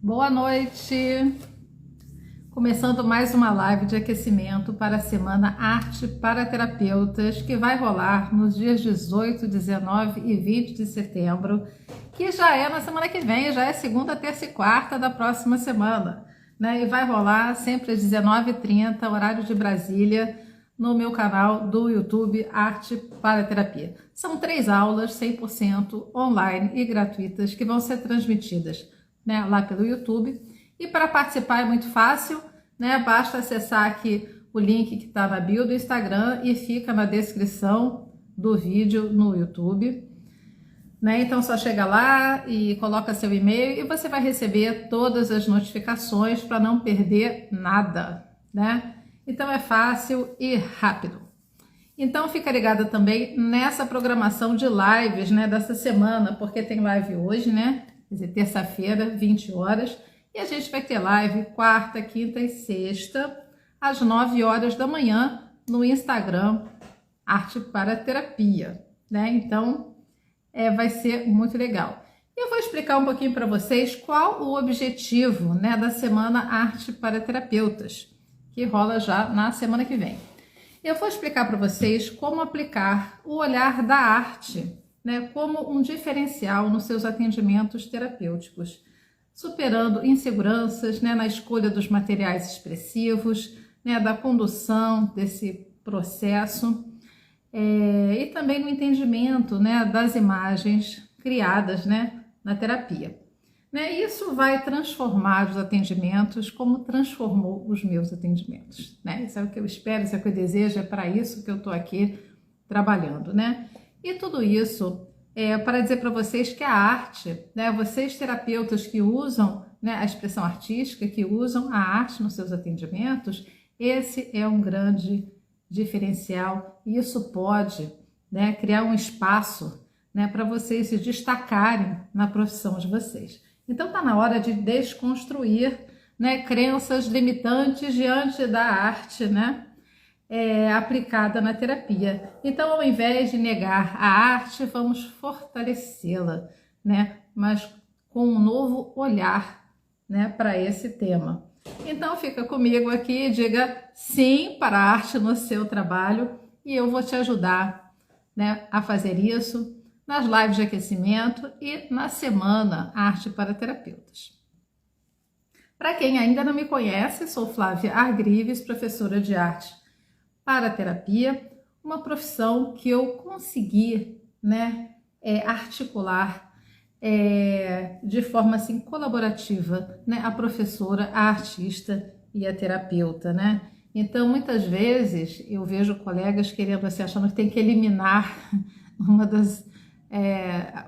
Boa noite! Começando mais uma live de aquecimento para a Semana Arte para Terapeutas, que vai rolar nos dias 18, 19 e 20 de setembro, que já é na semana que vem, já é segunda, terça e quarta da próxima semana, né? E vai rolar sempre às 19h30, horário de Brasília, no meu canal do YouTube Arte para Terapia. São 3 aulas 100% online e gratuitas que vão ser transmitidas, né, lá pelo YouTube. E para participar é muito fácil, né? Basta acessar aqui o link que está na bio do Instagram e fica na descrição do vídeo no YouTube, né? Então só chega lá e coloca seu e-mail e você vai receber todas as notificações para não perder nada, né? Então é fácil e rápido. Então fica ligada também nessa programação de lives, né, dessa semana, porque tem live hoje, né? Quer dizer, terça-feira, 20 horas, e a gente vai ter live quarta, quinta e sexta, às 9 horas da manhã, no Instagram Arte para Terapia, né? Então vai ser muito legal. Eu vou explicar um pouquinho para vocês qual o objetivo, né, da Semana Arte para Terapeutas, que rola já na semana que vem. Eu vou explicar para vocês como aplicar o olhar da arte, né, como um diferencial nos seus atendimentos terapêuticos, superando inseguranças, né, na escolha dos materiais expressivos, né, da condução desse processo, e também no entendimento, né, das imagens criadas, né, na terapia. Isso vai transformar os atendimentos como transformou os meus atendimentos, né? Isso é o que eu espero, isso é o que eu desejo, é para isso que eu estou aqui trabalhando, né? E tudo isso é para dizer para vocês que a arte, né, vocês terapeutas que usam, né, a expressão artística, que usam a arte nos seus atendimentos, esse é um grande diferencial e isso pode, né, criar um espaço, né, para vocês se destacarem na profissão de vocês. Então está na hora de desconstruir, né, crenças limitantes diante da arte, né, aplicada na terapia. Então, ao invés de negar a arte, vamos fortalecê-la, né, mas com um novo olhar, né, para esse tema. Então fica comigo aqui e diga sim para a arte no seu trabalho e eu vou te ajudar, né, a fazer isso nas lives de aquecimento e na Semana Arte para Terapeutas. Para quem ainda não me conhece, sou Flávia Argrives, professora de arte para terapia, uma profissão que eu consegui, né, articular de forma assim colaborativa, né, a professora, a artista e a terapeuta, né? Então muitas vezes eu vejo colegas querendo assim, achando que tem que eliminar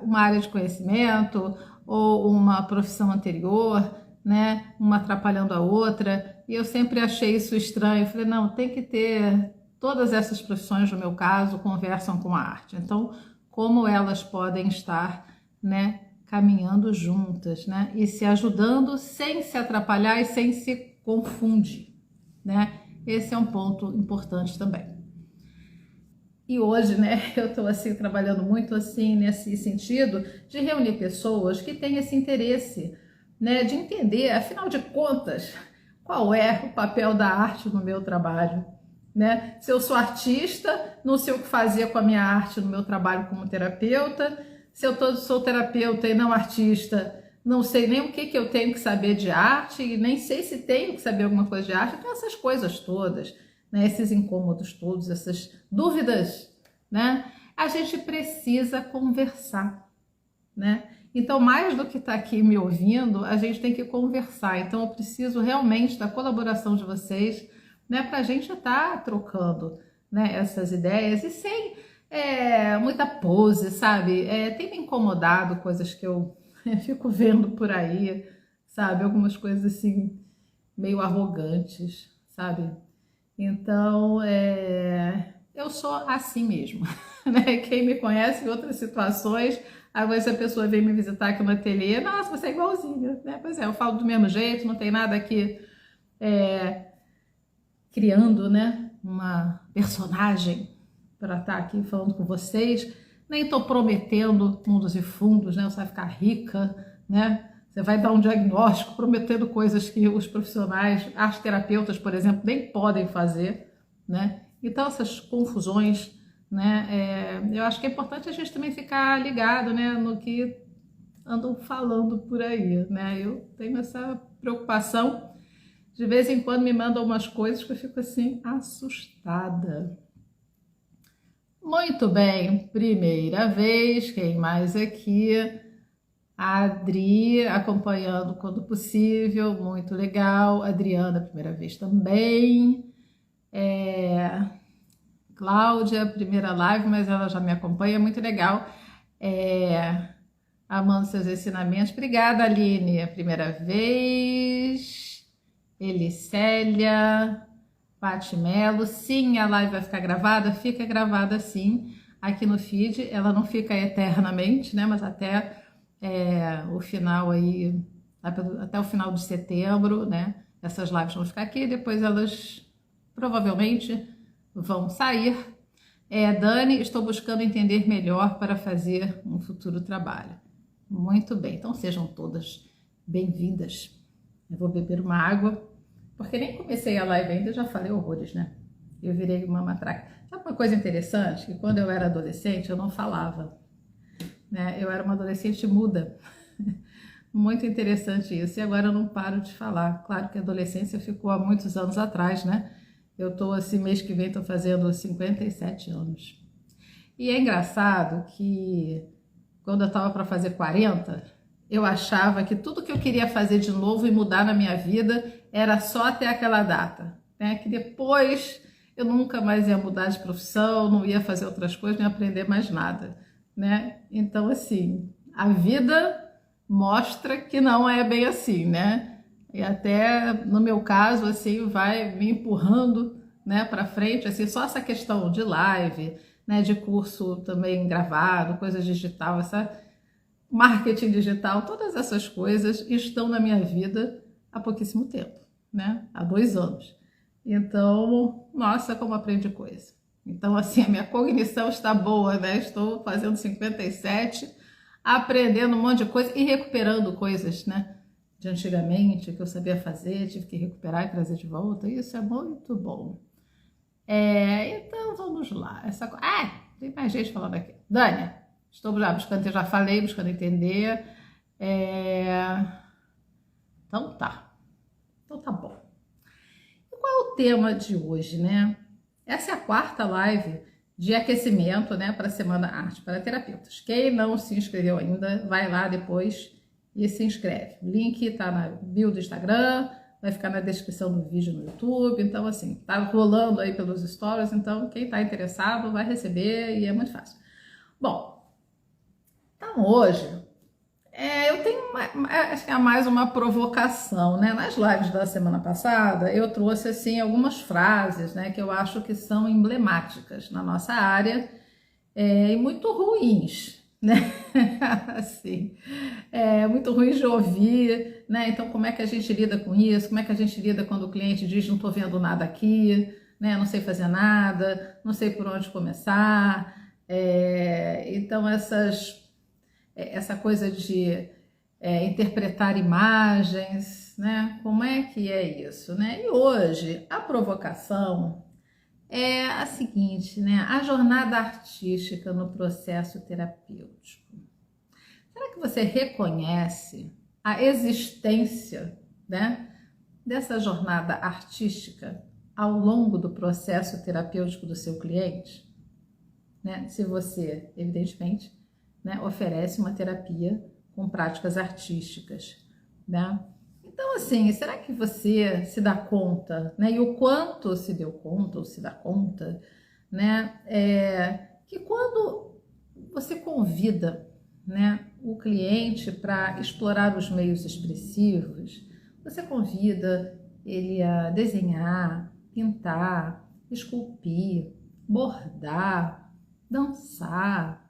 uma área de conhecimento ou uma profissão anterior, né, uma atrapalhando a outra, e eu sempre achei isso estranho. Eu falei, não, tem que ter, todas essas profissões, no meu caso, conversam com a arte. Então, como elas podem estar, né, caminhando juntas, né, e se ajudando sem se atrapalhar e sem se confundir, né? Esse é um ponto importante também. E hoje, né, eu estou assim trabalhando muito assim nesse sentido de reunir pessoas que têm esse interesse, né, de entender, afinal de contas, qual é o papel da arte no meu trabalho, né? Se eu sou artista, não sei o que fazer com a minha arte no meu trabalho como terapeuta. Se eu sou terapeuta e não artista, não sei nem o que eu tenho que saber de arte e nem sei se tenho que saber alguma coisa de arte. Então essas coisas todas, né, esses incômodos todos, essas dúvidas, né, a gente precisa conversar, né? Então, mais do que estar aqui me ouvindo, a gente tem que conversar. Então, eu preciso realmente da colaboração de vocês, né, para a gente estar trocando, né, essas ideias e sem muita pose, sabe? Tem me incomodado coisas que eu fico vendo por aí, sabe? Algumas coisas assim, meio arrogantes, sabe? Então, eu sou assim mesmo, né? Quem me conhece em outras situações, agora se a pessoa vem me visitar aqui no ateliê, nossa, você é igualzinha, né? Pois é, eu falo do mesmo jeito, não tem nada aqui criando, né, uma personagem para estar aqui falando com vocês, nem estou prometendo mundos e fundos, né? Você vai ficar rica, né? Você vai dar um diagnóstico prometendo coisas que os profissionais, arteterapeutas, por exemplo, nem podem fazer, né? Então, essas confusões, né? Eu acho que é importante a gente também ficar ligado, né, no que andam falando por aí, né? Eu tenho essa preocupação. De vez em quando me mandam umas coisas que eu fico assim, assustada. Muito bem, primeira vez, quem mais aqui? A Adri acompanhando quando possível, muito legal. Adriana, primeira vez também. Cláudia, primeira live, mas ela já me acompanha, muito legal. Amando seus ensinamentos. Obrigada, Aline, primeira vez. Elicélia, Paty Melo. Sim, a live vai ficar gravada? Fica gravada sim, aqui no feed. Ela não fica eternamente, né? Mas até o final aí, até o final de setembro, né? Essas lives vão ficar aqui, depois elas provavelmente vão sair. Dani, estou buscando entender melhor para fazer um futuro trabalho. Muito bem, então sejam todas bem-vindas. Eu vou beber uma água, porque nem comecei a live ainda, já falei horrores, né? Eu virei uma matraca. Sabe uma coisa interessante? Que quando eu era adolescente, eu não falava, né? Eu era uma adolescente muda. Muito interessante isso. E agora eu não paro de falar. Claro que a adolescência ficou há muitos anos atrás, né? Eu tô assim, mês que vem, tô fazendo 57 anos. E é engraçado que quando eu tava para fazer 40, eu achava que tudo que eu queria fazer de novo e mudar na minha vida era só até aquela data, né? Que depois eu nunca mais ia mudar de profissão, não ia fazer outras coisas, nem aprender mais nada, né? Então, assim, a vida mostra que não é bem assim, né? E até no meu caso, assim, vai me empurrando, né, para frente, assim, só essa questão de live, né, de curso também gravado, coisas digital, essa marketing digital, todas essas coisas estão na minha vida há pouquíssimo tempo, né? Há 2 anos. Então, nossa, como aprendi coisa. Então, assim, a minha cognição está boa, né? Estou fazendo 57, aprendendo um monte de coisa e recuperando coisas, né? De antigamente, que eu sabia fazer, tive que recuperar e trazer de volta. Isso é muito bom. Então, vamos lá. Tem mais gente falando aqui. Dânia, estou já buscando, eu já falei, buscando entender. Então tá. Então tá bom. E qual é o tema de hoje, né? Essa é a 4ª live de aquecimento, né, para a Semana Arte para Terapeutas. Quem não se inscreveu ainda, vai lá depois e se inscreve. O link tá na bio do Instagram, vai ficar na descrição do vídeo no YouTube. Então, assim, tá rolando aí pelos stories. Então, quem tá interessado vai receber e é muito fácil. Bom, então hoje eu tenho acho que é mais uma provocação, né? Nas lives da semana passada, eu trouxe assim algumas frases, né, que eu acho que são emblemáticas na nossa área e muito ruins, né? Assim, muito ruins de ouvir, né? Então, como é que a gente lida com isso? Como é que a gente lida quando o cliente diz não tô vendo nada aqui, né? Não sei fazer nada, não sei por onde começar. Então, essa coisa de interpretar imagens, né? Como é que é isso, né? E hoje a provocação é a seguinte, né? A jornada artística no processo terapêutico. Será que você reconhece a existência, né, dessa jornada artística ao longo do processo terapêutico do seu cliente? Né? Se você, evidentemente, né, oferece uma terapia com práticas artísticas, né? Então, assim, será que você se dá conta, né? E o quanto se deu conta ou se dá conta, né? Que quando você convida, né, o cliente para explorar os meios expressivos, você convida ele a desenhar, pintar, esculpir, bordar, dançar,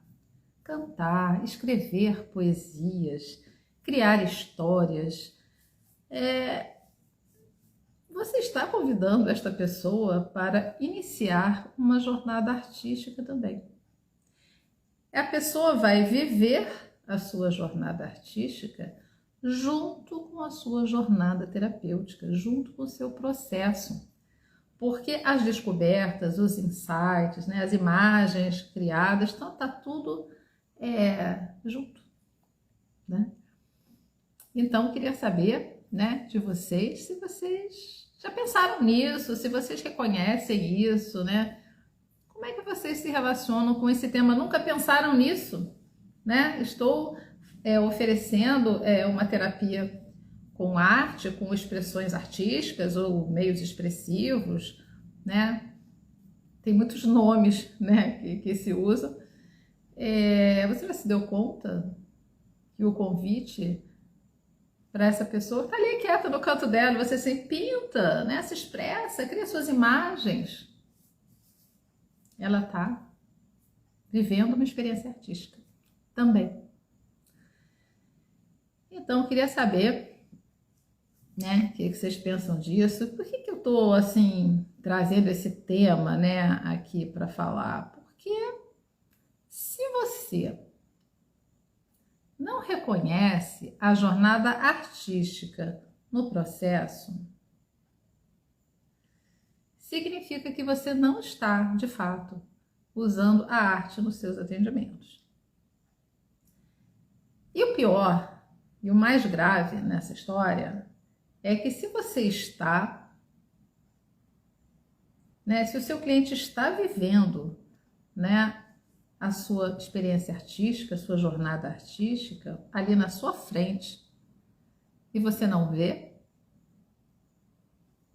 cantar, escrever poesias, criar histórias. Você está convidando esta pessoa para iniciar uma jornada artística também. A pessoa vai viver a sua jornada artística junto com a sua jornada terapêutica, junto com o seu processo. Porque as descobertas, os insights, né, as imagens criadas, então tá tudo junto, né? Então, queria saber, né, de vocês, se vocês já pensaram nisso, se vocês reconhecem isso, né? Como é que vocês se relacionam com esse tema? Nunca pensaram nisso, né? Estou oferecendo uma terapia com arte, com expressões artísticas ou meios expressivos, né? Tem muitos nomes, né, que se usam. Você já se deu conta que o convite para essa pessoa está ali quieta no canto dela, você se pinta, né, se expressa, cria suas imagens. Ela está vivendo uma experiência artística também. Então, eu queria saber, né, o que vocês pensam disso. Por que eu tô assim trazendo esse tema, né, aqui para falar? Porque se você não reconhece a jornada artística no processo, significa que você não está, de fato, usando a arte nos seus atendimentos. E o pior, e o mais grave nessa história, é que se você está, né, se o seu cliente está vivendo, né, a sua experiência artística, a sua jornada artística ali na sua frente e você não vê,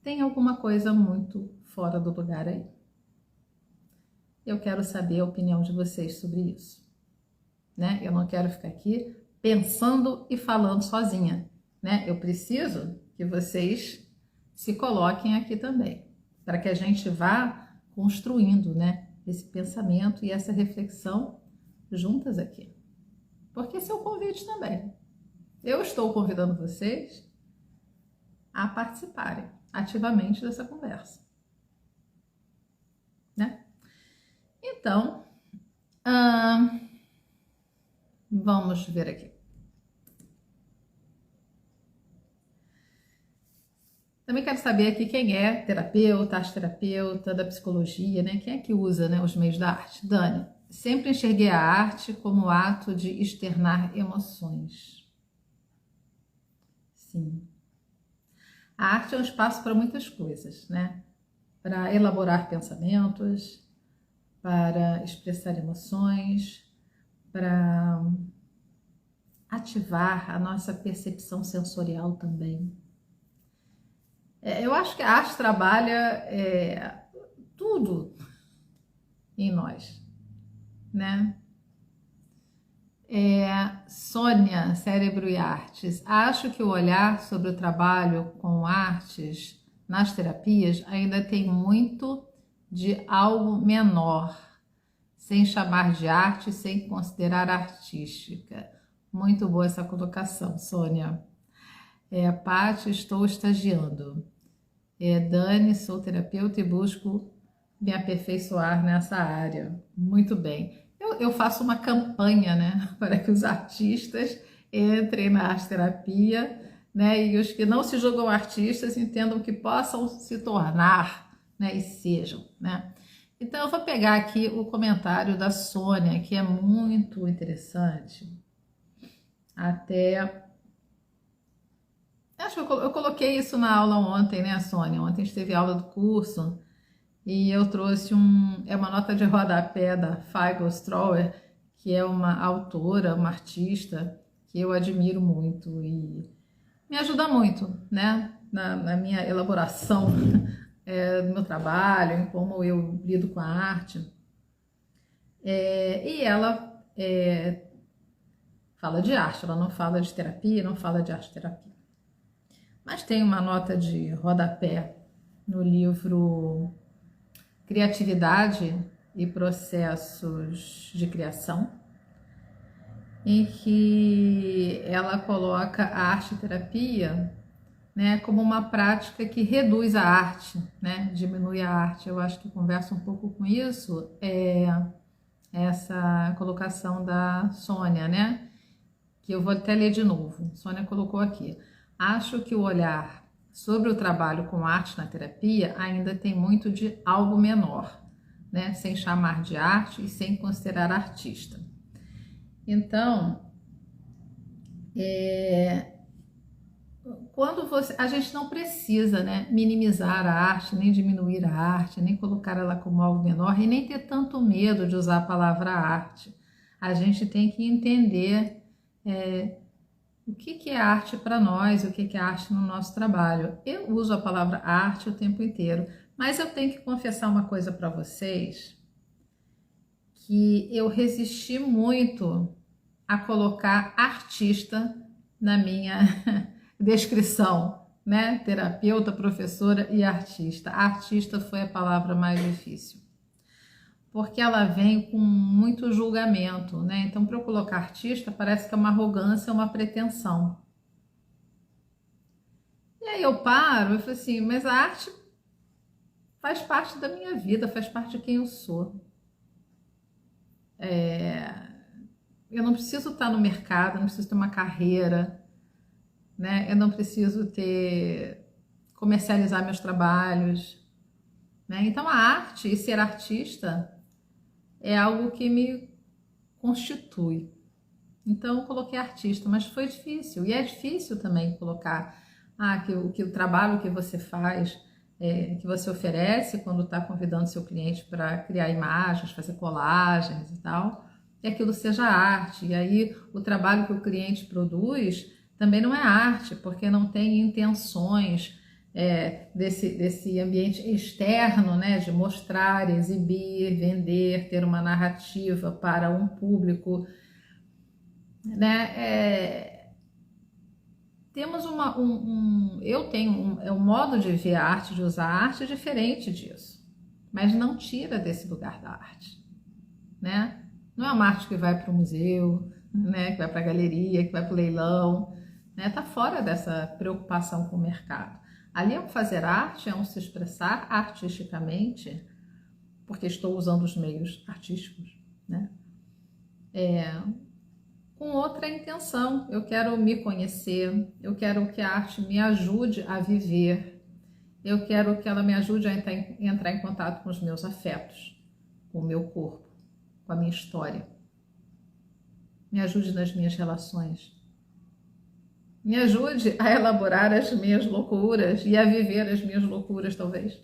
tem alguma coisa muito fora do lugar aí. Eu quero saber a opinião de vocês sobre isso, né? Eu não quero ficar aqui pensando e falando sozinha, né? Eu preciso que vocês se coloquem aqui também, para que a gente vá construindo, né, esse pensamento e essa reflexão juntas aqui. Porque esse é o convite também. Eu estou convidando vocês a participarem ativamente dessa conversa, né? Então, vamos ver aqui. Também quero saber aqui quem é terapeuta, arte-terapeuta, da psicologia, né? Quem é que usa, né, os meios da arte? Dani, sempre enxerguei a arte como ato de externar emoções. Sim. A arte é um espaço para muitas coisas, né? Para elaborar pensamentos, para expressar emoções, para ativar a nossa percepção sensorial também. Eu acho que a arte trabalha tudo em nós, né? Sônia, Cérebro e Artes. Acho que o olhar sobre o trabalho com artes nas terapias ainda tem muito de algo menor, sem chamar de arte, sem considerar artística. Muito boa essa colocação, Sônia. Paty, estou estagiando. Dani, sou terapeuta e busco me aperfeiçoar nessa área. Muito bem. Eu faço uma campanha, né, para que os artistas entrem na arte-terapia, né, e os que não se julgam artistas entendam que possam se tornar, né, e sejam, né. Então, eu vou pegar aqui o comentário da Sônia, que é muito interessante. Acho que eu coloquei isso na aula ontem, né, Sônia? Ontem a gente teve aula do curso e eu trouxe uma nota de rodapé da Feigo Strower, que é uma autora, uma artista que eu admiro muito e me ajuda muito, né, na minha elaboração do meu trabalho, em como eu lido com a arte. E ela fala de arte, ela não fala de terapia, não fala de arte-terapia. Mas tem uma nota de rodapé no livro Criatividade e Processos de Criação, em que ela coloca a arte-terapia, né, como uma prática que reduz a arte, né, diminui a arte. Eu acho que conversa um pouco com isso, essa colocação da Sônia, né, que eu vou até ler de novo. Sônia colocou aqui. Acho que o olhar sobre o trabalho com arte na terapia ainda tem muito de algo menor, né? Sem chamar de arte e sem considerar artista. Então, a gente não precisa, né, minimizar a arte, nem diminuir a arte, nem colocar ela como algo menor e nem ter tanto medo de usar a palavra arte. A gente tem que entender o que é arte para nós, o que é arte no nosso trabalho. Eu uso a palavra arte o tempo inteiro, mas eu tenho que confessar uma coisa para vocês, que eu resisti muito a colocar artista na minha descrição, né? Terapeuta, professora e artista. Artista foi a palavra mais difícil, porque ela vem com muito julgamento, né? Então, para eu colocar artista, parece que é uma arrogância, uma pretensão. E aí eu paro e falo assim, mas a arte faz parte da minha vida, faz parte de quem eu sou. Eu não preciso estar no mercado, não preciso ter uma carreira, né? Eu não preciso comercializar meus trabalhos, né? Então a arte e ser artista é algo que me constitui. Então eu coloquei artista, mas foi difícil. E é difícil também colocar que o trabalho que você faz, que você oferece quando está convidando seu cliente para criar imagens, fazer colagens e tal, que aquilo seja arte. E aí o trabalho que o cliente produz também não é arte, porque não tem intenções desse ambiente externo, né, de mostrar, exibir, vender, ter uma narrativa para um público, né? Temos eu tenho um modo de ver a arte, de usar a arte diferente disso, mas não tira desse lugar da arte, né? Não é uma arte que vai para o museu, né, que vai para a galeria, que vai para o leilão, né? Tá fora dessa preocupação com o mercado. Ali é um fazer arte, é um se expressar artisticamente, porque estou usando os meios artísticos, né? Com outra intenção. Eu quero me conhecer, eu quero que a arte me ajude a viver, eu quero que ela me ajude a entrar em contato com os meus afetos, com o meu corpo, com a minha história, me ajude nas minhas relações, me ajude a elaborar as minhas loucuras e a viver as minhas loucuras, talvez.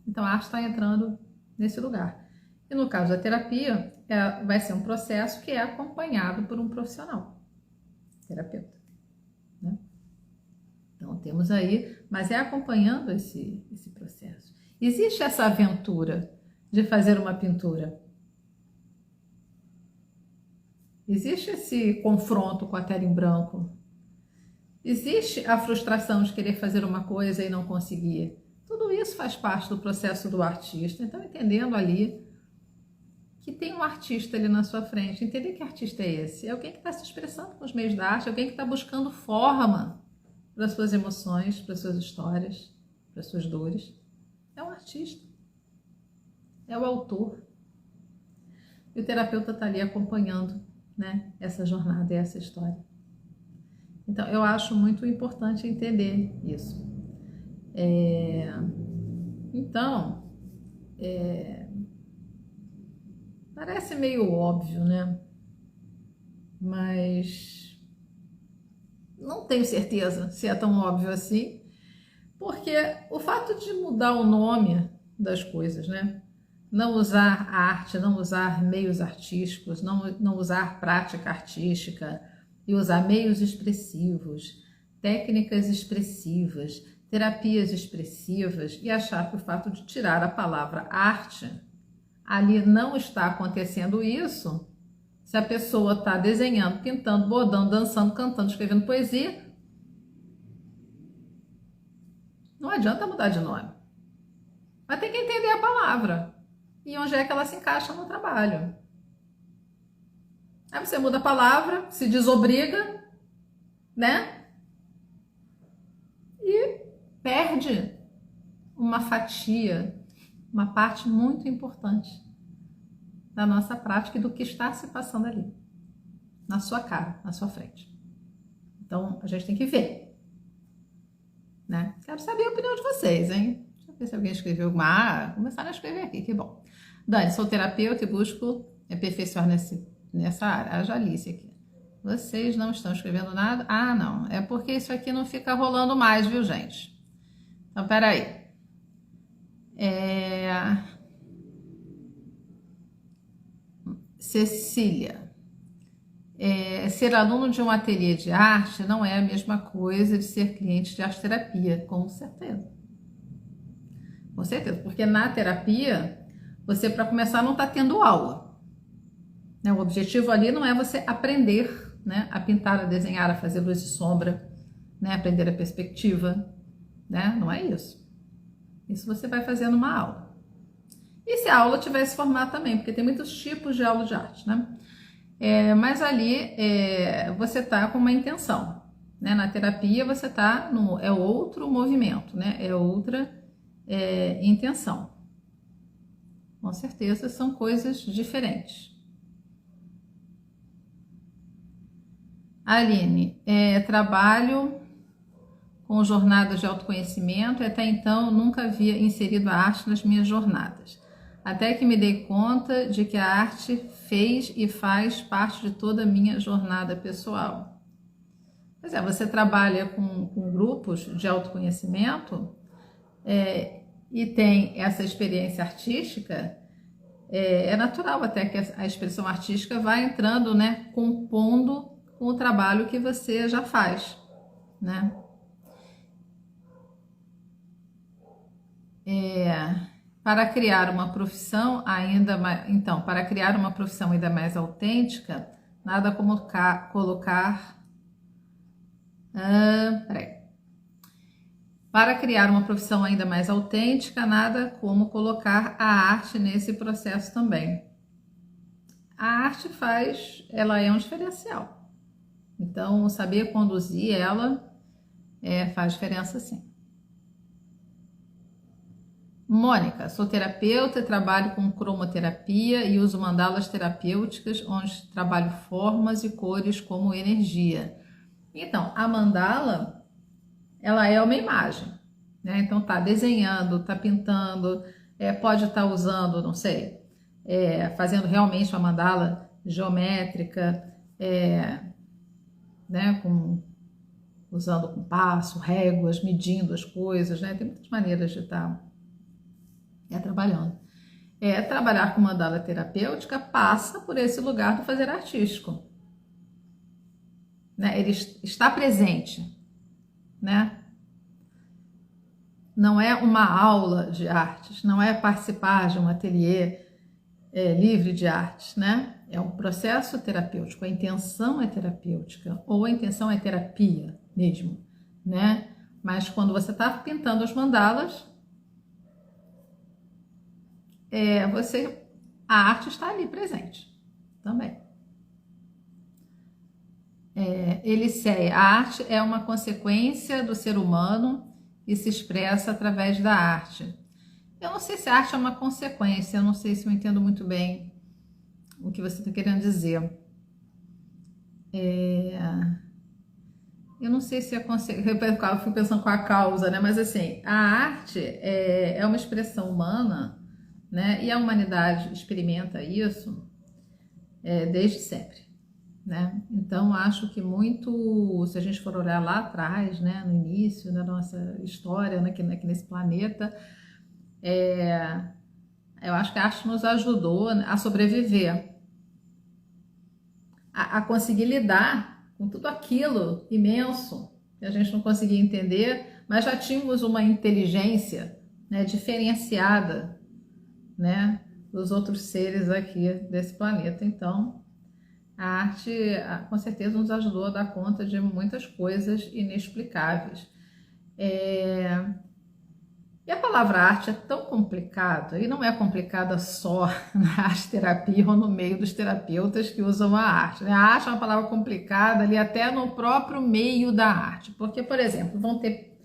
Então a arte está entrando nesse lugar. E no caso da terapia, vai ser um processo que é acompanhado por um profissional, terapeuta, né? Então temos aí, mas é acompanhando esse processo. Existe essa aventura de fazer uma pintura. Existe esse confronto com a tela em branco. Existe a frustração de querer fazer uma coisa e não conseguir. Tudo isso faz parte do processo do artista. Então, entendendo ali que tem um artista ali na sua frente. Entender que artista é esse? É alguém que está se expressando com os meios da arte, alguém que está buscando forma para as suas emoções, para as suas histórias, para as suas dores. É um artista. É o autor. E o terapeuta está ali acompanhando, né, essa jornada e essa história. Então, eu acho muito importante entender isso. Então, parece meio óbvio, né? Mas não tenho certeza se é tão óbvio assim, porque o fato de mudar o nome das coisas, né? Não usar arte, não usar meios artísticos, não usar prática artística e usar meios expressivos, técnicas expressivas, terapias expressivas e achar que o fato de tirar a palavra arte, ali não está acontecendo isso. Se a pessoa está desenhando, pintando, bordando, dançando, cantando, escrevendo poesia, não adianta mudar de nome. Mas tem que entender a palavra e onde é que ela se encaixa no trabalho. Aí você muda a palavra, se desobriga, né? E perde uma fatia, uma parte muito importante da nossa prática e do que está se passando ali. na sua cara, na sua frente. Então, a gente tem que ver, né? Quero saber a opinião de vocês, hein? Deixa eu ver se alguém escreveu alguma. Ah, começaram a escrever aqui, que bom. Dani, sou terapeuta e busco aperfeiçoar nessa área. A Jalice aqui. Vocês não estão escrevendo nada? Ah, não. É porque isso aqui não fica rolando mais, viu, gente? Então, peraí. Cecília. Ser aluno de um ateliê de arte não é a mesma coisa de ser cliente de arte terapia, com certeza. Com certeza, porque na terapia, você, para começar, não está tendo aula. Né? O objetivo ali não é você aprender, né, a pintar, a desenhar, a fazer luz e sombra, né, aprender a perspectiva, né? Não é isso. Isso você vai fazer numa aula. E se a aula tiver esse formato também, porque tem muitos tipos de aula de arte, né? Mas ali você está com uma intenção, né? Na terapia você está é outro movimento, né? É outra intenção. Com certeza são coisas diferentes. Aline, trabalho com jornadas de autoconhecimento e até então nunca havia inserido a arte nas minhas jornadas. Até que me dei conta de que a arte fez e faz parte de toda a minha jornada pessoal. Pois é, você trabalha com grupos de autoconhecimento e tem essa experiência artística, é natural até que a expressão artística vá entrando, né, compondo com o trabalho que você já faz, né? Para criar uma profissão ainda mais, então, para criar uma profissão ainda mais autêntica, nada como colocar, Para criar uma profissão ainda mais autêntica, nada como colocar a arte nesse processo também. A arte ela é um diferencial. Então, saber conduzir ela faz diferença sim. Mônica, sou terapeuta e trabalho com cromoterapia e uso mandalas terapêuticas, onde trabalho formas e cores como energia. Então, a mandala, ela é uma imagem, né? Então, tá desenhando, tá pintando, pode estar usando, não sei, fazendo realmente uma mandala geométrica, né? Usando compasso, réguas, medindo as coisas, né? Tem muitas maneiras de estar trabalhando. Trabalhar com mandala terapêutica passa por esse lugar do fazer artístico, né? Ele está presente, né? Não é uma aula de artes, não é participar de um ateliê livre de artes, né? É um processo terapêutico, a intenção é terapêutica, ou a intenção é terapia mesmo, né? Mas quando você está pintando as mandalas, a arte está ali presente também. Eliceia, a arte é uma consequência do ser humano e se expressa através da arte. Eu não sei se a arte é uma consequência, eu não sei se eu entendo muito bem o que você está querendo dizer. Eu não sei se é consequência, eu fui pensando com a causa, né? Mas assim, a arte é uma expressão humana, né? E a humanidade experimenta isso desde sempre, né? Então acho que muito, se a gente for olhar lá atrás, né, no início da nossa história, né, aqui nesse planeta, eu acho que a arte nos ajudou a sobreviver, a conseguir lidar com tudo aquilo imenso que a gente não conseguia entender, mas já tínhamos uma inteligência, né, diferenciada, né, dos outros seres aqui desse planeta. Então, a arte com certeza nos ajudou a dar conta de muitas coisas inexplicáveis. E a palavra arte é tão complicada, e não é complicada só na arte terapia ou no meio dos terapeutas que usam a arte, né? A arte é uma palavra complicada ali até no próprio meio da arte, porque, por exemplo, vão ter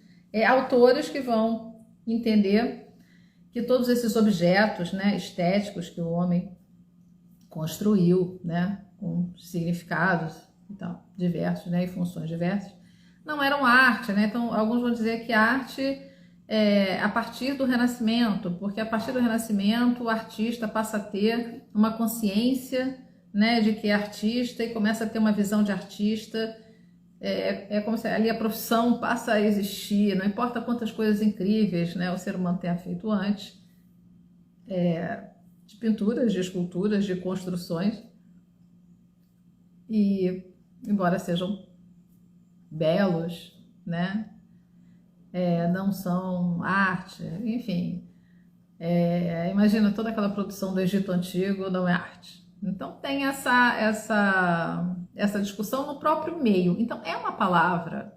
autores que vão entender que todos esses objetos, né, estéticos que o homem construiu, né, com significados e tal, diversos, né, e funções diversas, não eram arte, né? Então, alguns vão dizer que a arte é a partir do Renascimento, porque a partir do Renascimento o artista passa a ter uma consciência, né, de que é artista e começa a ter uma visão de artista. É como se ali a profissão passa a existir, não importa quantas coisas incríveis, né, o ser humano tenha feito antes, de pinturas, de esculturas, de construções, e embora sejam belos, né, não são arte, enfim, imagina toda aquela produção do Egito Antigo, não é arte. Então tem essa discussão no próprio meio. Então é uma palavra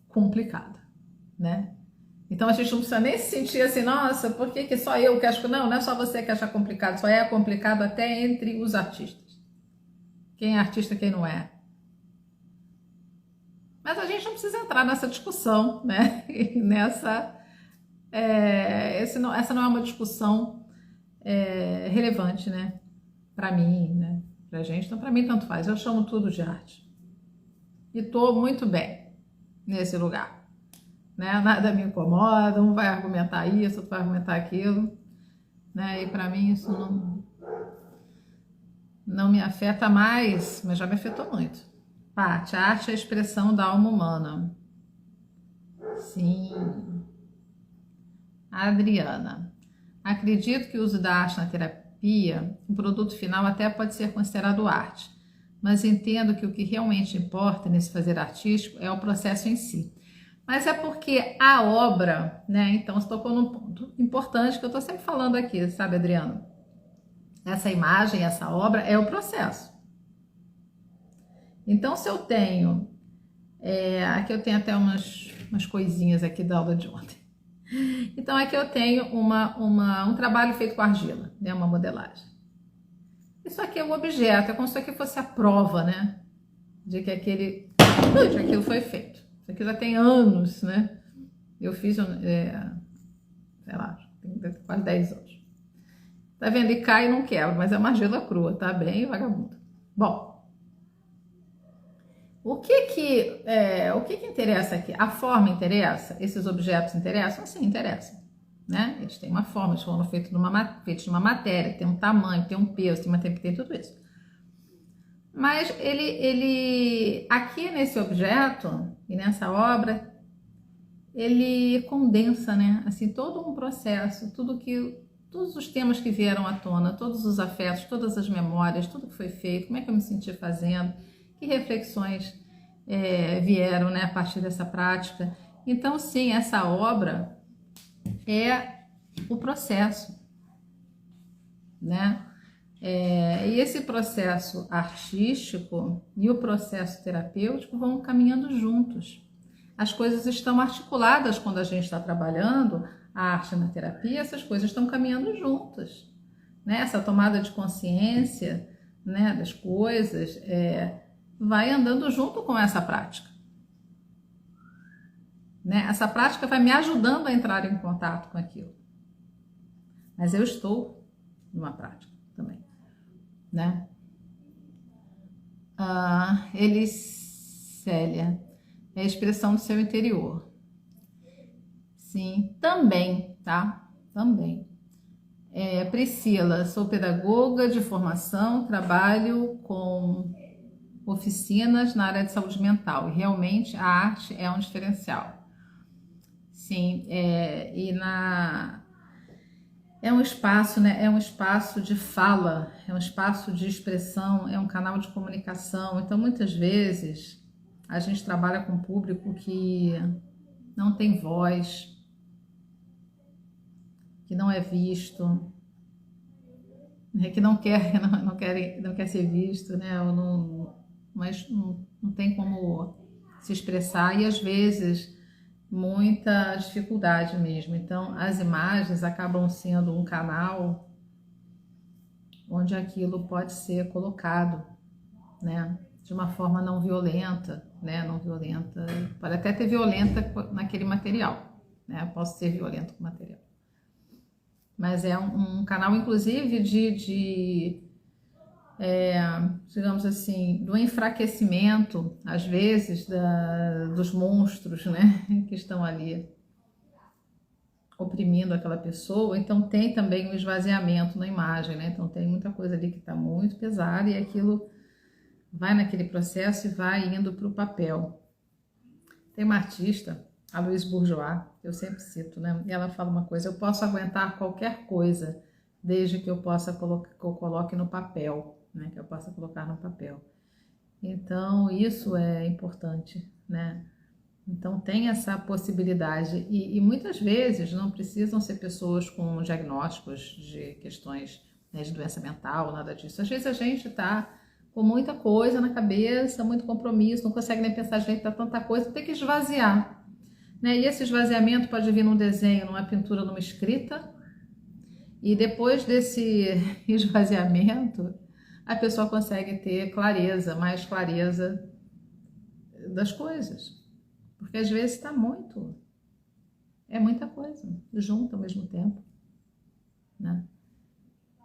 complicada, né? Então a gente não precisa nem se sentir assim, nossa, por que só eu que acho? Não, não é só você que acha complicado, só é complicado até entre os artistas. Quem é artista, quem não é. Mas a gente não precisa entrar nessa discussão, né? Essa não é uma discussão relevante, né? Para mim, né? Pra gente, então para mim tanto faz. Eu chamo tudo de arte. E tô muito bem nesse lugar, né? Nada me incomoda, um vai argumentar isso, outro vai argumentar aquilo, né? E para mim isso não me afeta mais, mas já me afetou muito. Paty, a arte é a expressão da alma humana. Sim. A Adriana, acredito que o uso da arte na terapia, o produto final até pode ser considerado arte, mas entendo que o que realmente importa nesse fazer artístico é o processo em si. Mas é porque a obra, né? Então você tocou num ponto importante que eu estou sempre falando aqui, sabe, Adriana? Essa imagem, essa obra é o processo. Então, se eu tenho, aqui eu tenho até umas coisinhas aqui da aula de ontem. Então, aqui eu tenho um trabalho feito com argila, né? Uma modelagem. Isso aqui é o objeto, é como se isso aqui fosse a prova, né? De que aquilo foi feito. Isso aqui já tem anos, né? Eu fiz, sei lá, tem quase 10 anos. Tá vendo? E cai e não quebra, mas é uma argila crua, tá bem vagabunda. Bom, o que interessa aqui? A forma interessa? Esses objetos interessam? Sim, interessam, né? Eles têm uma forma, eles foram feitos numa matéria, tem um tamanho, tem um peso, tem tudo isso. Mas ele aqui nesse objeto e nessa obra, ele condensa, né? Assim, todo um processo, todos os temas que vieram à tona, todos os afetos, todas as memórias, tudo que foi feito, como é que eu me senti fazendo, que reflexões vieram, né, a partir dessa prática. Então, sim, essa obra é o processo, né? E esse processo artístico e o processo terapêutico vão caminhando juntos. As coisas estão articuladas quando a gente está trabalhando a arte na terapia, essas coisas estão caminhando juntas, né? Essa tomada de consciência, né, das coisas vai andando junto com essa prática, né? Essa prática vai me ajudando a entrar em contato com aquilo, mas eu estou numa prática também, né? Elicélia, é a expressão do seu interior. Sim, também, tá? Também. Priscila, sou pedagoga de formação, trabalho com oficinas na área de saúde mental e realmente a arte é um diferencial. Sim, é um espaço, né? É um espaço de fala, é um espaço de expressão, é um canal de comunicação. Então, muitas vezes, a gente trabalha com um público que não tem voz, que não é visto, né? Que não quer ser visto, né? Mas não tem como se expressar e, às vezes, muita dificuldade mesmo. Então, as imagens acabam sendo um canal onde aquilo pode ser colocado, né, de uma forma não violenta, né, não violenta, pode até ter violenta naquele material, né, posso ser violento com o material, mas é um canal, inclusive, digamos assim, do enfraquecimento, às vezes, dos monstros, né, que estão ali oprimindo aquela pessoa. Então tem também um esvaziamento na imagem, né? Então tem muita coisa ali que está muito pesada e aquilo vai naquele processo e vai indo para o papel. Tem uma artista, a Louise Bourgeois, que eu sempre cito, né? E ela fala uma coisa: eu posso aguentar qualquer coisa desde que eu possa que eu coloque no papel, né? Que eu possa colocar no papel. Então isso é importante, né? Então tem essa possibilidade e muitas vezes não precisam ser pessoas com diagnósticos de questões, né, de doença mental, nada disso. Às vezes a gente está com muita coisa na cabeça, muito compromisso, não consegue nem pensar direito, tá tanta coisa, tem que esvaziar, né? E esse esvaziamento pode vir num desenho, numa pintura, numa escrita, e depois desse esvaziamento a pessoa consegue ter clareza, mais clareza das coisas. Porque às vezes é muita coisa, junto ao mesmo tempo, né?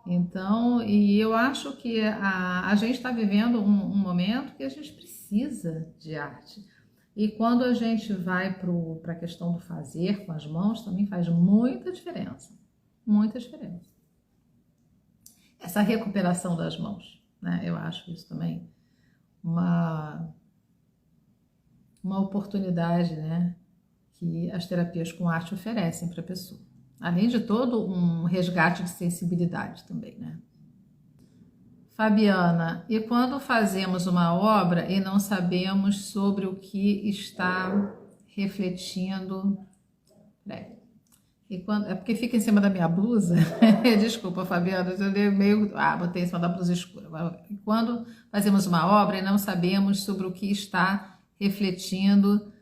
Então, e eu acho que a gente está vivendo um momento que a gente precisa de arte. E quando a gente vai para a questão do fazer com as mãos, também faz muita diferença, muita diferença. Essa recuperação das mãos, né? Eu acho isso também uma oportunidade, né, que as terapias com arte oferecem para a pessoa. Além de todo um resgate de sensibilidade também, né? Fabiana, e quando fazemos uma obra e não sabemos sobre o que está refletindo... E quando, é porque fica em cima da minha blusa. Desculpa, Fabiana, eu dei meio... botei em cima da blusa escura. E quando fazemos uma obra e não sabemos sobre o que está refletindo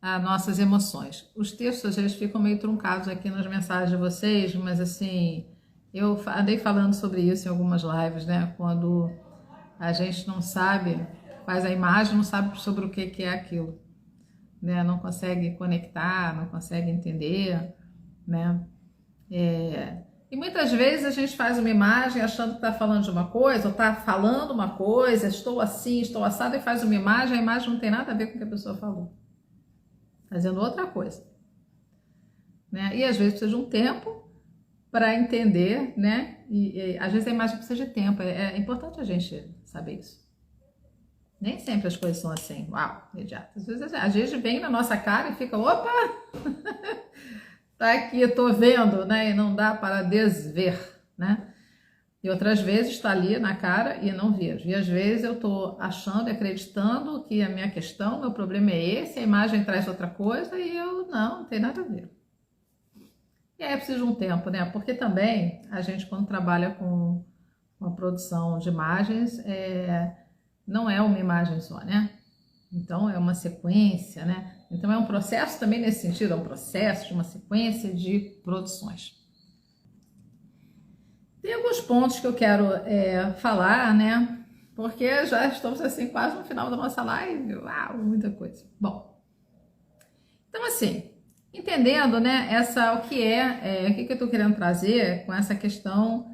as nossas emoções. Os textos, eles ficam meio truncados aqui nas mensagens de vocês, mas assim, eu andei falando sobre isso em algumas lives, né? Quando a gente não sabe, faz a imagem, não sabe sobre o que é aquilo, né? Não consegue conectar, não consegue entender, né? E muitas vezes a gente faz uma imagem achando que está falando de uma coisa, ou está falando uma coisa, estou assim, estou assado, e faz uma imagem, a imagem não tem nada a ver com o que a pessoa falou. Fazendo outra coisa. Né? E às vezes precisa de um tempo para entender, né? E às vezes a imagem precisa de tempo, é importante a gente saber isso. Nem sempre as coisas são assim, uau, imediatas. Às vezes vem na nossa cara e fica, opa! Tá aqui, eu tô vendo, né? E não dá para desver, né? E outras vezes está ali na cara e não vejo. E às vezes eu tô achando e acreditando que a minha questão, meu problema é esse, a imagem traz outra coisa e eu não tem nada a ver. E aí é preciso de um tempo, né? Porque também a gente, quando trabalha com uma produção de imagens, não é uma imagem só, né? Então é uma sequência, né? Então é um processo também nesse sentido, é um processo de uma sequência de produções. Tem alguns pontos que eu quero falar, né? Porque já estamos assim quase no final da nossa live. Uau, muita coisa. Bom, então assim, entendendo, né, o que eu estou querendo trazer com essa questão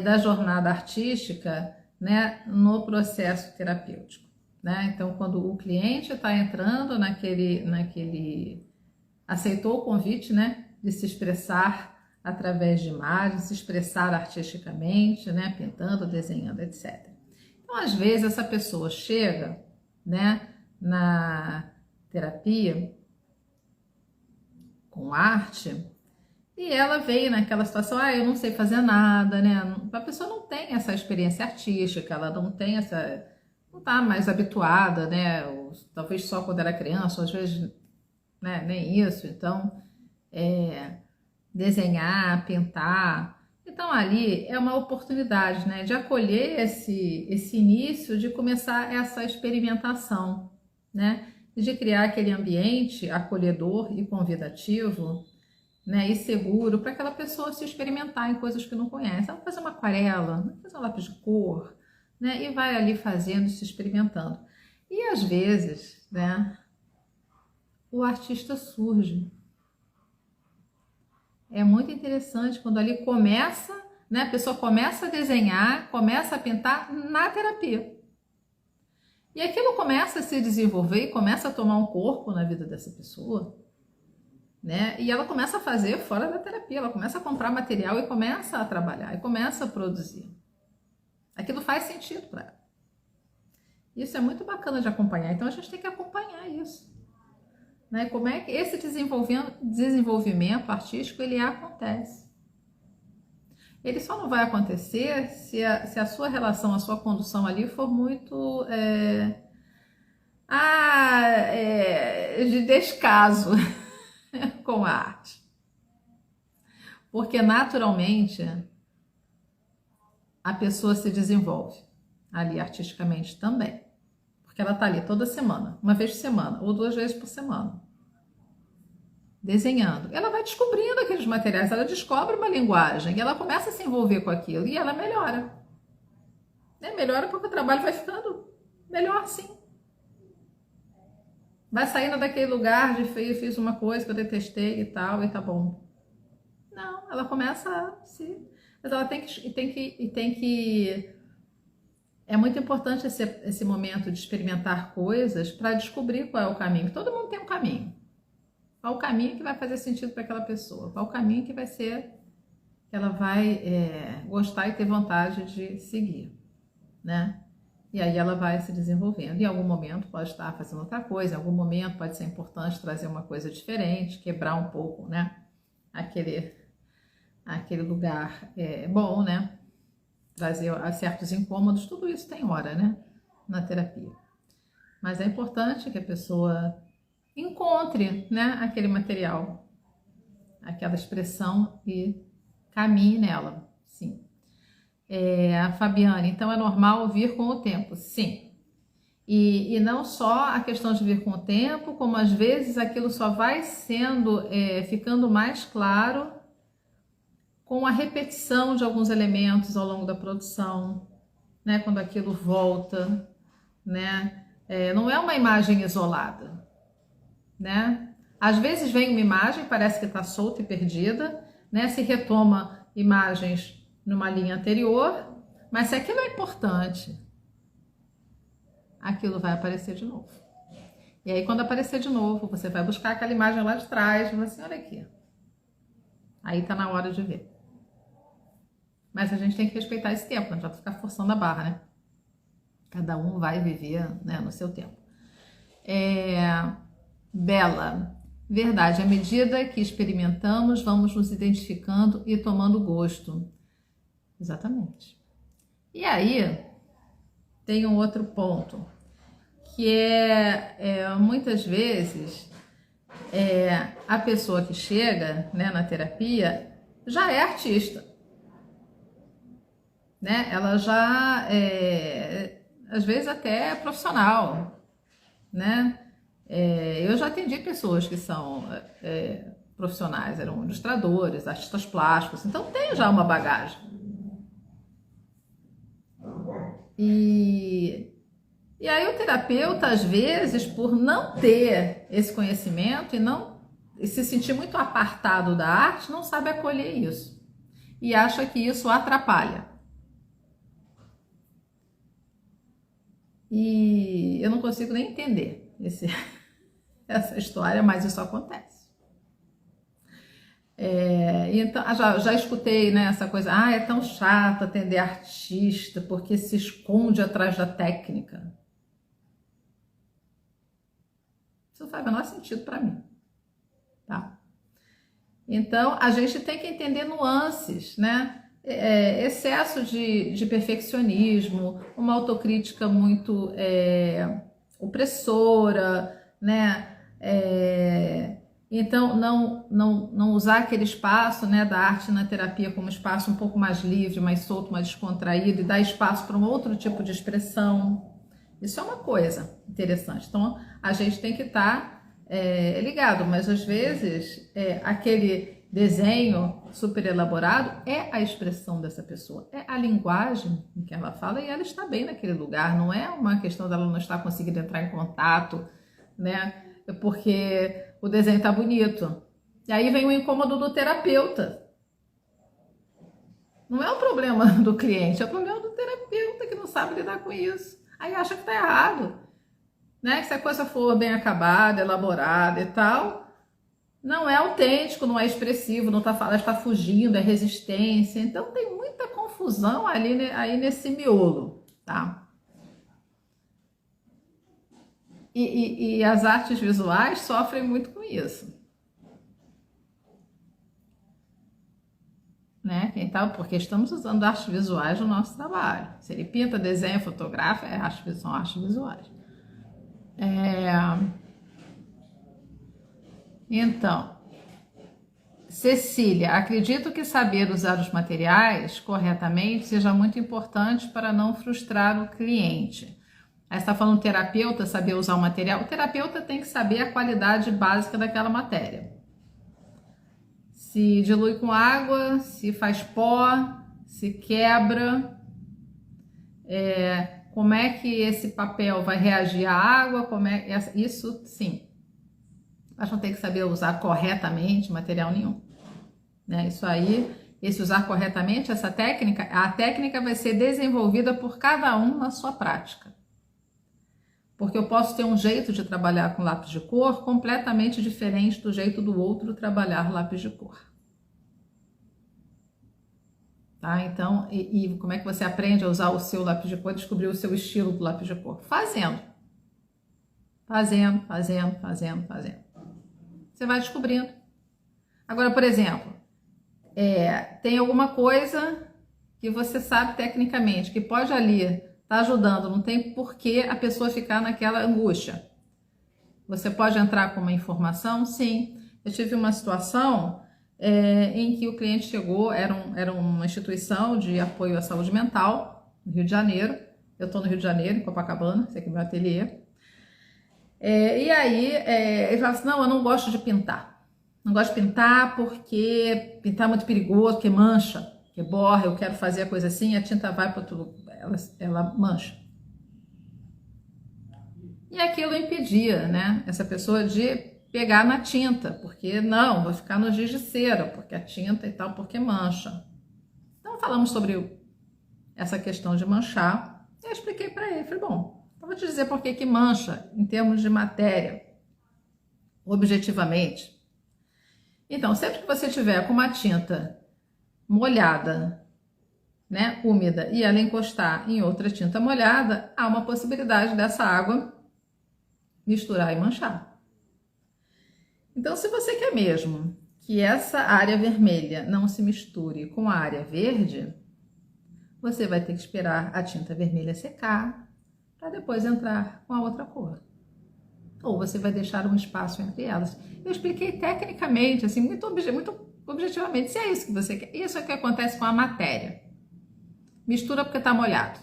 da jornada artística, né, no processo terapêutico. Né? Então, quando o cliente está entrando aceitou o convite, né, de se expressar através de imagens, se expressar artisticamente, né, pintando, desenhando, etc. Então, às vezes essa pessoa chega, né, na terapia com arte e ela veio naquela situação, eu não sei fazer nada, né? A pessoa não tem essa experiência artística, ela não tem não está mais habituada, né? Ou, talvez só quando era criança, ou às vezes, né, nem isso. Então, desenhar, pintar. Então, ali é uma oportunidade, né, de acolher esse início, de começar essa experimentação, né? De criar aquele ambiente acolhedor e convidativo, né, e seguro para aquela pessoa se experimentar em coisas que não conhece. Ela vai fazer uma aquarela, vai fazer um lápis de cor, né, e vai ali fazendo, se experimentando. E às vezes, né, o artista surge. É muito interessante quando ali começa né? A pessoa começa a desenhar, começa a pintar na terapia. E aquilo começa a se desenvolver e começa a tomar um corpo na vida dessa pessoa, né? E ela começa a fazer fora da terapia, ela começa a comprar material e começa a trabalhar, e começa a produzir. Aquilo faz sentido para ela. Isso é muito bacana de acompanhar, então a gente tem que acompanhar isso. Né? Como é que esse desenvolvimento artístico ele acontece? Ele só não vai acontecer se a sua relação, a sua condução ali for muito de descaso com a arte. Porque naturalmente a pessoa se desenvolve ali artisticamente também. Porque ela está ali toda semana, uma vez por semana ou 2 vezes por semana, desenhando. Ela vai descobrindo aqueles materiais, ela descobre uma linguagem, e ela começa a se envolver com aquilo e ela melhora. Melhora porque o trabalho vai ficando melhor, sim. Vai saindo daquele lugar de fiz uma coisa que eu detestei e tal, e tá bom. Não, ela começa a se... Mas ela tem que é muito importante esse momento de experimentar coisas para descobrir qual é o caminho. Todo mundo tem um caminho. Qual o caminho que vai fazer sentido para aquela pessoa? Qual o caminho que vai ser que ela vai gostar e ter vontade de seguir, né? E aí ela vai se desenvolvendo. Em algum momento pode estar fazendo outra coisa, em algum momento pode ser importante trazer uma coisa diferente, quebrar um pouco, né? Aquele lugar bom, né? Trazer certos incômodos, tudo isso tem hora, né? Na terapia. Mas é importante que a pessoa encontre, né, aquele material, aquela expressão e caminhe nela, sim. A Fabiane, então é normal vir com o tempo? Sim. E não só a questão de vir com o tempo, como às vezes aquilo só vai ficando mais claro com a repetição de alguns elementos ao longo da produção, né? Quando aquilo volta, né? Não é uma imagem isolada, né? Às vezes vem uma imagem, parece que está solta e perdida, né? Se retoma imagens numa linha anterior, mas se aquilo é importante, aquilo vai aparecer de novo. E aí quando aparecer de novo, você vai buscar aquela imagem lá de trás e vai assim, olha aqui. Aí tá na hora de ver. Mas a gente tem que respeitar esse tempo, não vai ficar forçando a barra, né? Cada um vai viver, né, no seu tempo. Bela, verdade, à medida que experimentamos, vamos nos identificando e tomando gosto. Exatamente. E aí, tem um outro ponto, que muitas vezes, a pessoa que chega, né, na terapia já é artista. Né? Ela já às vezes até é profissional, né? Eu já atendi pessoas que são profissionais, eram ilustradores, artistas plásticos, então tem já uma bagagem. E aí o terapeuta, às vezes, por não ter esse conhecimento e se sentir muito apartado da arte, não sabe acolher isso e acha que isso atrapalha. E eu não consigo nem entender essa história, mas isso acontece. Então, já escutei, né, essa coisa, é tão chato atender artista porque se esconde atrás da técnica. Isso não faz o menor sentido para mim, tá? Então, a gente tem que entender nuances, né? Excesso de perfeccionismo, uma autocrítica muito opressora, né? Então, não usar aquele espaço, né, da arte na terapia como espaço um pouco mais livre, mais solto, mais descontraído, e dar espaço para um outro tipo de expressão. Isso é uma coisa interessante. Então, a gente tem que estar ligado, mas às vezes aquele desenho super elaborado é a expressão dessa pessoa, é a linguagem em que ela fala e ela está bem naquele lugar, não é uma questão dela não estar conseguindo entrar em contato, né? Porque o desenho está bonito. E aí vem o incômodo do terapeuta. Não é o problema do cliente, é o problema do terapeuta que não sabe lidar com isso. Aí acha que tá errado, né? Que se a coisa for bem acabada, elaborada e tal, não é autêntico, não é expressivo, não tá falando, está fugindo, é resistência. Então tem muita confusão ali aí nesse miolo, tá? E as artes visuais sofrem muito com isso, né? Porque estamos usando artes visuais no nosso trabalho. Se ele pinta, desenha, fotografa, são artes visuais. Então, Cecília, acredito que saber usar os materiais corretamente seja muito importante para não frustrar o cliente. Aí você está falando terapeuta, saber usar o material. O terapeuta tem que saber a qualidade básica daquela matéria. Se dilui com água, se faz pó, se quebra, como é que esse papel vai reagir à água, isso sim. Mas não tem que saber usar corretamente material nenhum, né? Isso aí, esse usar corretamente essa técnica, a técnica vai ser desenvolvida por cada um na sua prática. Porque eu posso ter um jeito de trabalhar com lápis de cor completamente diferente do jeito do outro trabalhar lápis de cor. Tá? Então, e como é que você aprende a usar o seu lápis de cor, descobrir o seu estilo do lápis de cor? Fazendo. Fazendo. Você vai descobrindo. Agora, por exemplo, tem alguma coisa que você sabe tecnicamente, que pode ali estar ajudando, não tem por que a pessoa ficar naquela angústia. Você pode entrar com uma informação? Sim. Eu tive uma situação em que o cliente chegou, era uma instituição de apoio à saúde mental, no Rio de Janeiro. Eu estou no Rio de Janeiro, em Copacabana, esse aqui é o meu ateliê. E aí, ele falava assim, não, eu não gosto de pintar. Não gosto de pintar porque pintar é muito perigoso, porque mancha, porque borra, eu quero fazer a coisa assim, a tinta vai para outro lugar, ela mancha. E aquilo impedia, né, essa pessoa de pegar na tinta, porque não, vou ficar no giz de cera, porque a tinta e tal, porque mancha. Então falamos sobre essa questão de manchar, e eu expliquei para ele, falei, bom, eu vou te dizer por que mancha em termos de matéria, objetivamente. Então, sempre que você tiver com uma tinta molhada, né, úmida, e ela encostar em outra tinta molhada, há uma possibilidade dessa água misturar e manchar. Então, se você quer mesmo que essa área vermelha não se misture com a área verde, você vai ter que esperar a tinta vermelha secar para depois entrar com a outra cor. Ou você vai deixar um espaço entre elas. Eu expliquei tecnicamente, assim, muito objetivamente, se é isso que você quer. Isso é o que acontece com a matéria. Mistura porque está molhado.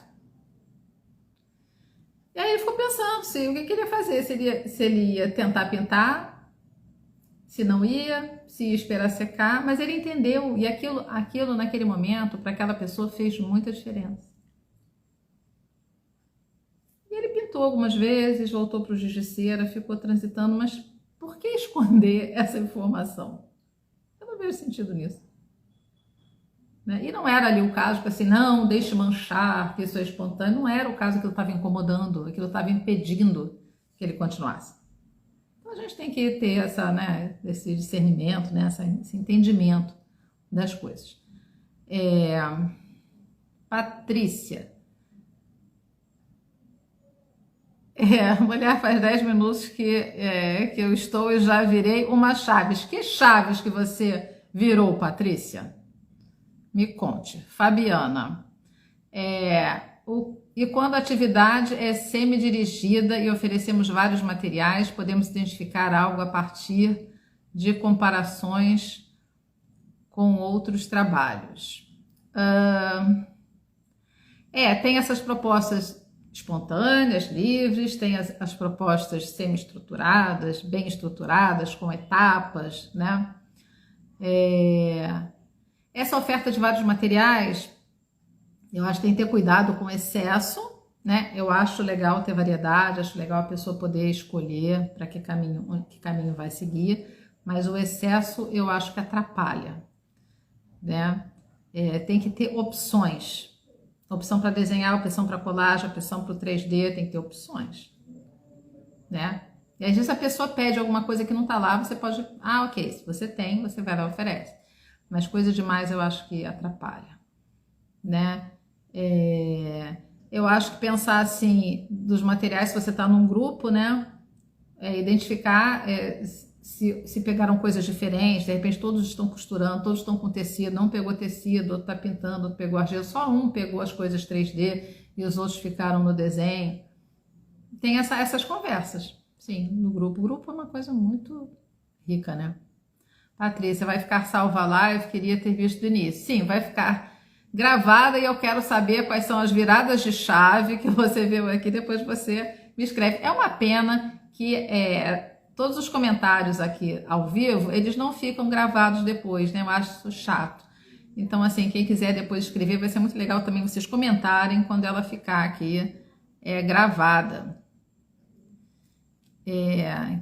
E aí ele ficou pensando o que ele ia fazer, se ele ia tentar pintar, se não ia, se ia esperar secar, mas ele entendeu, e aquilo naquele momento, para aquela pessoa, fez muita diferença. E ele pintou algumas vezes, voltou para o giz de cera, ficou transitando, mas por que esconder essa informação? Eu não vejo sentido nisso. Né? E não era ali o caso que assim, não, deixe manchar, que isso é espontâneo, não era o caso que eu estava incomodando, aquilo estava impedindo que ele continuasse. Então a gente tem que ter esse discernimento, né? Esse entendimento das coisas. Patrícia. Mulher, faz 10 minutos que eu estou e já virei uma Chaves. Que Chaves que você virou, Patrícia? Me conte. Fabiana. E quando a atividade é semi-dirigida e oferecemos vários materiais, podemos identificar algo a partir de comparações com outros trabalhos. Tem essas propostas espontâneas, livres, tem as propostas semi-estruturadas, bem estruturadas, com etapas, né? Essa oferta de vários materiais, eu acho que tem que ter cuidado com excesso, né? Eu acho legal ter variedade, acho legal a pessoa poder escolher para que caminho vai seguir, mas o excesso eu acho que atrapalha, né? tem que ter opções. Opção para desenhar, opção para colagem, opção para o 3D, tem que ter opções, né? E às vezes a pessoa pede alguma coisa que não tá lá, você pode... Ah, ok, se você tem, você vai lá e oferece. Mas coisa demais eu acho que atrapalha, né? Eu acho que pensar assim, dos materiais, se você tá num grupo, né? Identificar se pegaram coisas diferentes, de repente todos estão costurando, todos estão com tecido, não pegou tecido, outro tá pintando, outro pegou argila, só um pegou as coisas 3D e os outros ficaram no desenho. Tem essas conversas, sim, no grupo. O grupo é uma coisa muito rica, né? Patrícia, vai ficar salva a live? Queria ter visto do início. Sim, vai ficar gravada e eu quero saber quais são as viradas de chave que você viu aqui, depois você me escreve. É uma pena que todos os comentários aqui ao vivo, eles não ficam gravados depois, né? Eu acho isso chato. Então, assim, quem quiser depois escrever, vai ser muito legal também vocês comentarem quando ela ficar aqui gravada.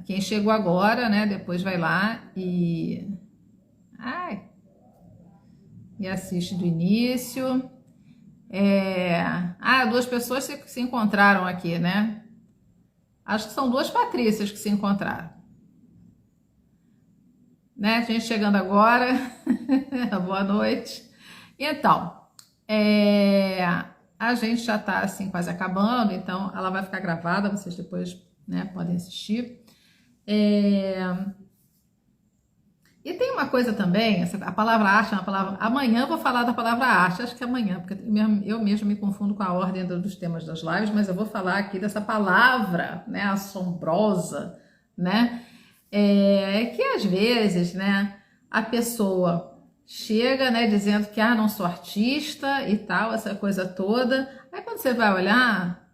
Quem chegou agora, né? Depois vai lá e assiste do início. Duas pessoas se encontraram aqui, né? Acho que são duas Patrícias que se encontraram. Né? Gente chegando agora. Boa noite. Então, a gente já tá assim quase acabando, então ela vai ficar gravada, vocês depois, né, podem assistir. E tem uma coisa também, a palavra arte é uma palavra... Amanhã eu vou falar da palavra arte, acho que é amanhã, porque eu mesmo me confundo com a ordem dos temas das lives, mas eu vou falar aqui dessa palavra, né, assombrosa, né, que às vezes, né, a pessoa chega, né, dizendo que, não sou artista e tal, essa coisa toda, aí quando você vai olhar,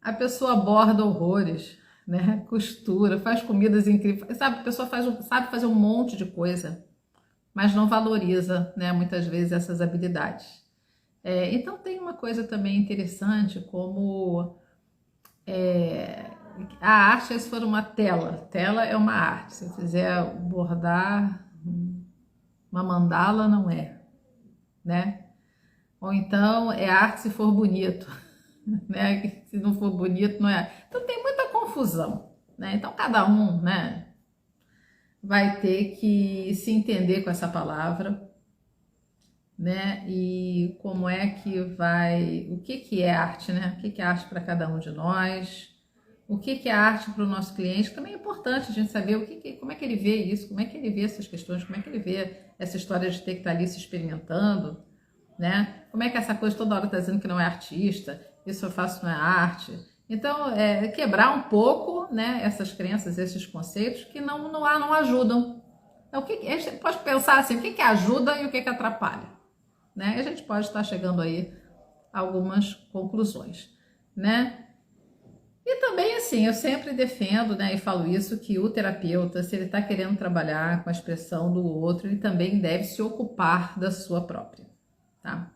a pessoa borda horrores, né? Costura, faz comidas incríveis, sabe? A pessoa sabe fazer um monte de coisa, mas não valoriza, né? Muitas vezes essas habilidades. Então tem uma coisa também interessante, como a arte, se for uma tela é uma arte. Se eu fizer bordar uma mandala, não é, né? Ou então é arte se for bonito. Né? Se não for bonito, não é. Então tem muita confusão, né? Então cada um, né, vai ter que se entender com essa palavra, né? E como é que vai, o que é arte, né? O que é arte para cada um de nós? O que é arte para o nosso cliente? Também é importante a gente saber como é que ele vê isso, como é que ele vê essas questões, como é que ele vê essa história de ter que estar ali se experimentando, né? Como é que essa coisa toda hora está dizendo que não é artista, isso eu faço não é arte. Então, quebrar um pouco, né, essas crenças, esses conceitos que não ajudam. Então, a gente pode pensar assim, o que ajuda e o que atrapalha, né? A gente pode estar chegando aí a algumas conclusões, né? E também, assim, eu sempre defendo, né, e falo isso, que o terapeuta, se ele está querendo trabalhar com a expressão do outro, ele também deve se ocupar da sua própria, tá?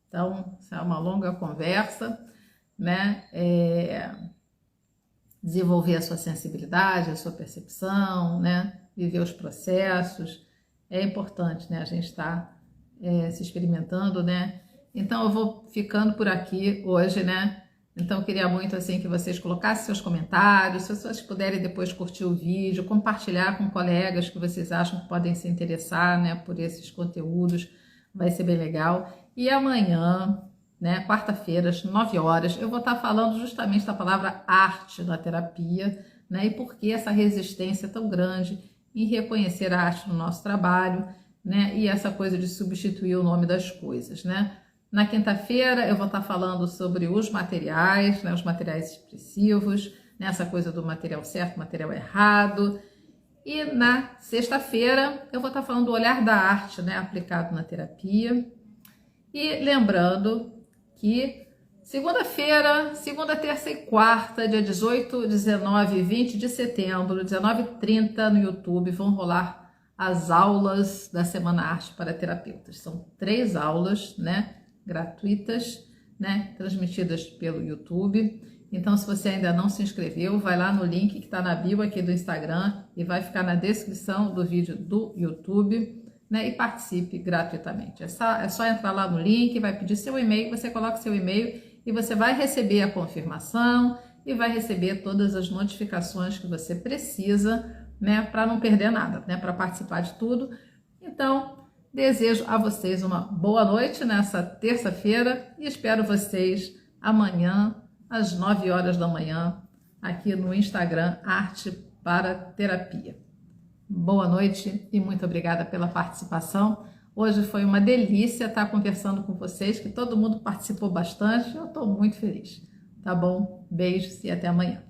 Então, isso é uma longa conversa, né? Desenvolver a sua sensibilidade, a sua percepção, né? Viver os processos. É importante, né? A gente está se experimentando, né? Então, eu vou ficando por aqui hoje, né? Então, eu queria muito, assim, que vocês colocassem seus comentários, se vocês puderem depois curtir o vídeo, compartilhar com colegas que vocês acham que podem se interessar, né, por esses conteúdos, vai ser bem legal. E amanhã, né, quarta-feira, às 9 horas, eu vou estar falando justamente da palavra arte na terapia, né, e por que essa resistência tão grande em reconhecer a arte no nosso trabalho, né, e essa coisa de substituir o nome das coisas, né. Na quinta-feira eu vou estar falando sobre os materiais, né, os materiais expressivos, né, essa coisa do material certo, material errado. E na sexta-feira eu vou estar falando do olhar da arte, né, aplicado na terapia. E lembrando que segunda, terça e quarta, dia 18, 19 e 20 de setembro, 19h30 no YouTube, vão rolar as aulas da Semana Arte para Terapeutas. São 3 aulas, né, gratuitas, né, transmitidas pelo YouTube. Então, se você ainda não se inscreveu, vai lá no link que está na bio aqui do Instagram e vai ficar na descrição do vídeo do YouTube, né, e participe gratuitamente. É só entrar lá no link, vai pedir seu e-mail, você coloca seu e-mail e você vai receber a confirmação e vai receber todas as notificações que você precisa, né, para não perder nada, né, para participar de tudo. Então, desejo a vocês uma boa noite nessa terça-feira e espero vocês amanhã às 9 horas da manhã aqui no Instagram Arte para Terapia. Boa noite e muito obrigada pela participação. Hoje foi uma delícia estar conversando com vocês, que todo mundo participou bastante. Eu estou muito feliz. Tá bom? Beijos e até amanhã.